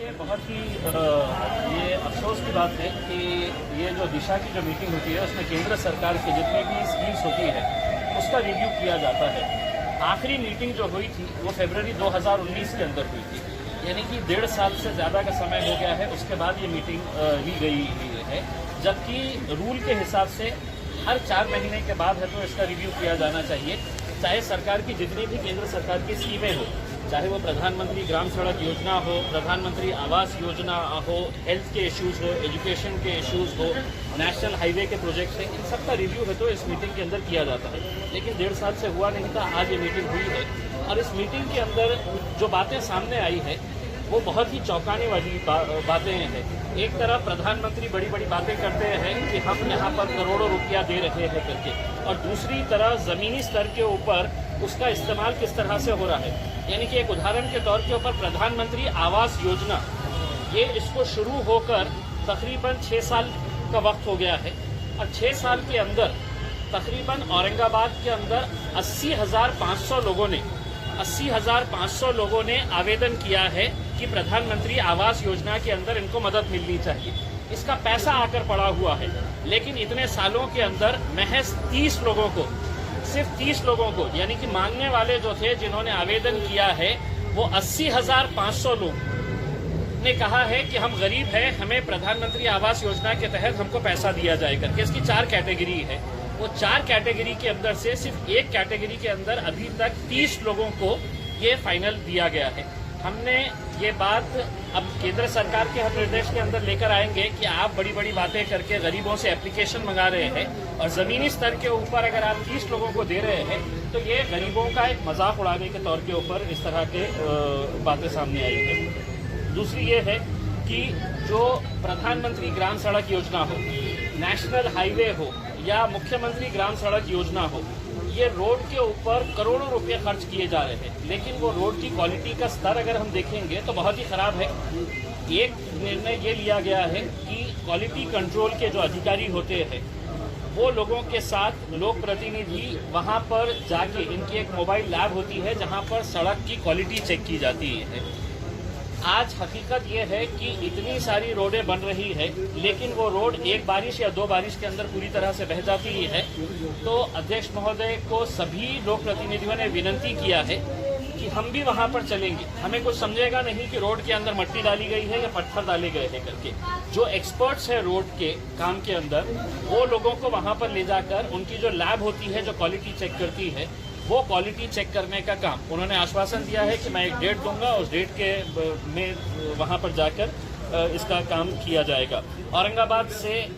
देखिए, बहुत ही ये अफसोस की बात है कि ये जो दिशा की जो मीटिंग होती है उसमें केंद्र सरकार की जितनी भी स्कीम्स होती है उसका रिव्यू किया जाता है। आखिरी मीटिंग जो हुई थी वो फरवरी 2019 के अंदर हुई थी, यानी कि 1.5 साल से ज़्यादा का समय हो गया है। उसके बाद ये मीटिंग ली गई है, जबकि रूल के हिसाब से हर 4 महीने के बाद है तो इसका रिव्यू किया जाना चाहिए। चाहे सरकार की जितनी भी केंद्र सरकार की स्कीमें हो, चाहे वो प्रधानमंत्री ग्राम सड़क योजना हो, प्रधानमंत्री आवास योजना हो, हेल्थ के इश्यूज़ हो, एजुकेशन के इश्यूज़ हो, नेशनल हाईवे के प्रोजेक्ट्स हैं, इन सब का रिव्यू है तो इस मीटिंग के अंदर किया जाता है। लेकिन 1.5 साल से हुआ नहीं था, आज ये मीटिंग हुई है और इस मीटिंग के अंदर जो बातें सामने आई है वो बहुत ही चौंकाने वाली बातें हैं। एक तरफ प्रधानमंत्री बड़ी बड़ी बातें करते हैं कि हम यहाँ पर करोड़ों रुपया दे रहे हैं करके, और दूसरी तरफ ज़मीनी स्तर के ऊपर उसका इस्तेमाल किस तरह से हो रहा है। यानी कि एक उदाहरण के तौर के ऊपर प्रधानमंत्री आवास योजना, ये इसको शुरू होकर तकरीबन 6 साल का वक्त हो गया है और 6 साल के अंदर तकरीबन औरंगाबाद के अंदर 80,500 लोगों ने आवेदन किया है कि प्रधानमंत्री आवास योजना के अंदर इनको मदद मिलनी चाहिए। इसका पैसा आकर पड़ा हुआ है, लेकिन इतने सालों के अंदर महज 30 लोगों को, सिर्फ 30 लोगों को, यानी कि मांगने वाले जो थे जिन्होंने आवेदन किया है वो 80,500 लोग ने कहा है कि हम गरीब हैं, हमें प्रधानमंत्री आवास योजना के तहत हमको पैसा दिया जाए करके। इसकी 4 कैटेगरी है। वो 4 कैटेगरी के अंदर से सिर्फ एक कैटेगरी के अंदर अभी तक 30 लोगों को ये फाइनल दिया गया है। हमने ये बात अब केंद्र सरकार के हम निर्देश के अंदर लेकर आएंगे कि आप बड़ी बड़ी बातें करके गरीबों से एप्लीकेशन मंगा रहे हैं और ज़मीनी स्तर के ऊपर अगर आप 30 लोगों को दे रहे हैं तो ये गरीबों का एक मजाक उड़ाने के तौर के ऊपर इस तरह के बातें सामने आई है। दूसरी ये है कि जो प्रधानमंत्री ग्राम सड़क योजना हो, नेशनल हाईवे हो या मुख्यमंत्री ग्राम सड़क योजना हो, ये रोड के ऊपर करोड़ों रुपए खर्च किए जा रहे हैं, लेकिन वो रोड की क्वालिटी का स्तर अगर हम देखेंगे तो बहुत ही खराब है। एक निर्णय ये लिया गया है कि क्वालिटी कंट्रोल के जो अधिकारी होते हैं वो लोगों के साथ लोक प्रतिनिधि वहाँ पर जाके, इनकी एक मोबाइल लैब होती है जहाँ पर सड़क की क्वालिटी चेक की जाती है। आज हकीकत ये है कि इतनी सारी रोडें बन रही है, लेकिन वो रोड एक बारिश या 2 बारिश के अंदर पूरी तरह से बह जाती है। तो अध्यक्ष महोदय को सभी लोक प्रतिनिधियों ने विनती किया है कि हम भी वहां पर चलेंगे, हमें कुछ समझेगा नहीं कि रोड के अंदर मट्टी डाली गई है या पत्थर डाले गए हैं करके। जो एक्सपर्ट्स है रोड के काम के अंदर, वो लोगों को वहां पर ले जाकर उनकी जो लैब होती है जो क्वालिटी चेक करती है, वो क्वालिटी चेक करने का काम उन्होंने आश्वासन दिया है कि मैं एक डेट दूंगा, उस डेट के में वहां पर जाकर इसका काम किया जाएगा। औरंगाबाद से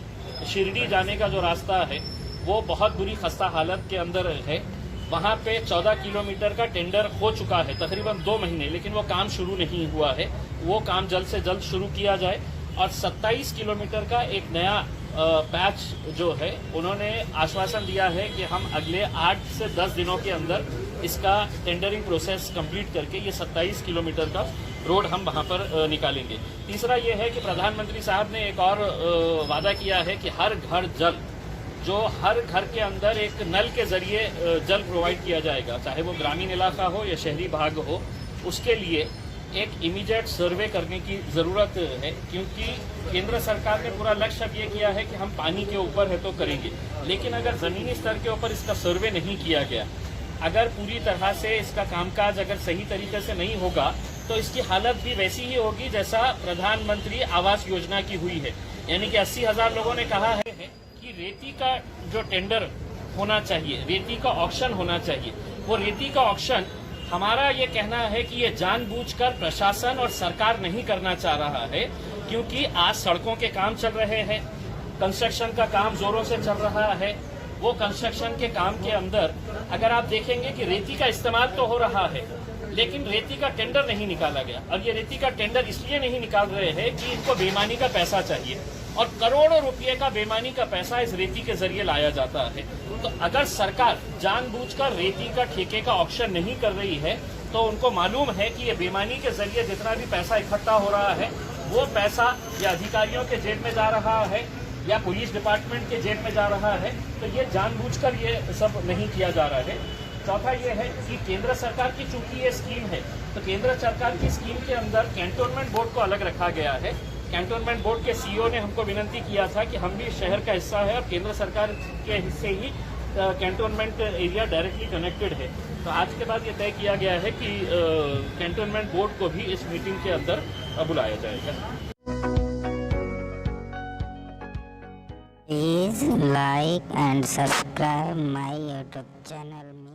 शिरडी जाने का जो रास्ता है वो बहुत बुरी खस्ता हालत के अंदर है। वहां पे 14 किलोमीटर का टेंडर हो चुका है तकरीबन 2 महीने, लेकिन वो काम शुरू नहीं हुआ है। वो काम जल्द से जल्द शुरू किया जाए और 27 किलोमीटर का एक नया पैच जो है उन्होंने आश्वासन दिया है कि हम अगले 8 से 10 दिनों के अंदर इसका टेंडरिंग प्रोसेस कंप्लीट करके ये 27 किलोमीटर का रोड हम वहां पर निकालेंगे। तीसरा ये है कि प्रधानमंत्री साहब ने एक और वादा किया है कि हर घर जल, जो हर घर के अंदर एक नल के जरिए जल प्रोवाइड किया जाएगा, चाहे वो ग्रामीण इलाका हो या शहरी भाग हो, उसके लिए एक इमीडिएट सर्वे करने की ज़रूरत है। क्योंकि केंद्र सरकार ने पूरा लक्ष्य अब ये किया है कि हम पानी के ऊपर है तो करेंगे, लेकिन अगर ज़मीनी स्तर के ऊपर इसका सर्वे नहीं किया गया, अगर पूरी तरह से इसका कामकाज अगर सही तरीके से नहीं होगा तो इसकी हालत भी वैसी ही होगी जैसा प्रधानमंत्री आवास योजना की हुई है। यानी कि 80,000 लोगों ने कहा है कि रेती का जो टेंडर होना चाहिए, रेती का ऑक्शन होना चाहिए, वो रेती का ऑक्शन हमारा ये कहना है कि ये जानबूझकर प्रशासन और सरकार नहीं करना चाह रहा है। क्योंकि आज सड़कों के काम चल रहे हैं, कंस्ट्रक्शन का काम जोरों से चल रहा है। वो कंस्ट्रक्शन के काम के अंदर अगर आप देखेंगे कि रेती का इस्तेमाल तो हो रहा है, लेकिन रेती का टेंडर नहीं निकाला गया। और ये रेती का टेंडर इसलिए नहीं निकाल रहे हैं कि इनको बेईमानी का पैसा चाहिए, और करोड़ों रुपए का बेईमानी का पैसा इस रेती के जरिए लाया जाता है। तो अगर सरकार जानबूझकर रेती का ठेके का ऑक्शन नहीं कर रही है तो उनको मालूम है कि ये बेईमानी के जरिए जितना भी पैसा इकट्ठा हो रहा है वो पैसा या अधिकारियों के जेब में जा रहा है या पुलिस डिपार्टमेंट के जेब में जा रहा है। तो ये जानबूझकर ये सब नहीं किया जा रहा है। चौथा ये है कि केंद्र सरकार की चूंकि ये स्कीम है तो केंद्र सरकार की स्कीम के अंदर कैंटोनमेंट बोर्ड को अलग रखा गया है। कैंटोनमेंट बोर्ड के सीईओ ने हमको विनती किया था कि हम भी शहर का हिस्सा है और केंद्र सरकार के हिस्से ही कैंटोनमेंट एरिया डायरेक्टली कनेक्टेड है। तो आज के बाद ये तय किया गया है कि कैंटोनमेंट बोर्ड को भी इस मीटिंग के अंदर बुलाया जाएगा। Please like and subscribe my YouTube channel.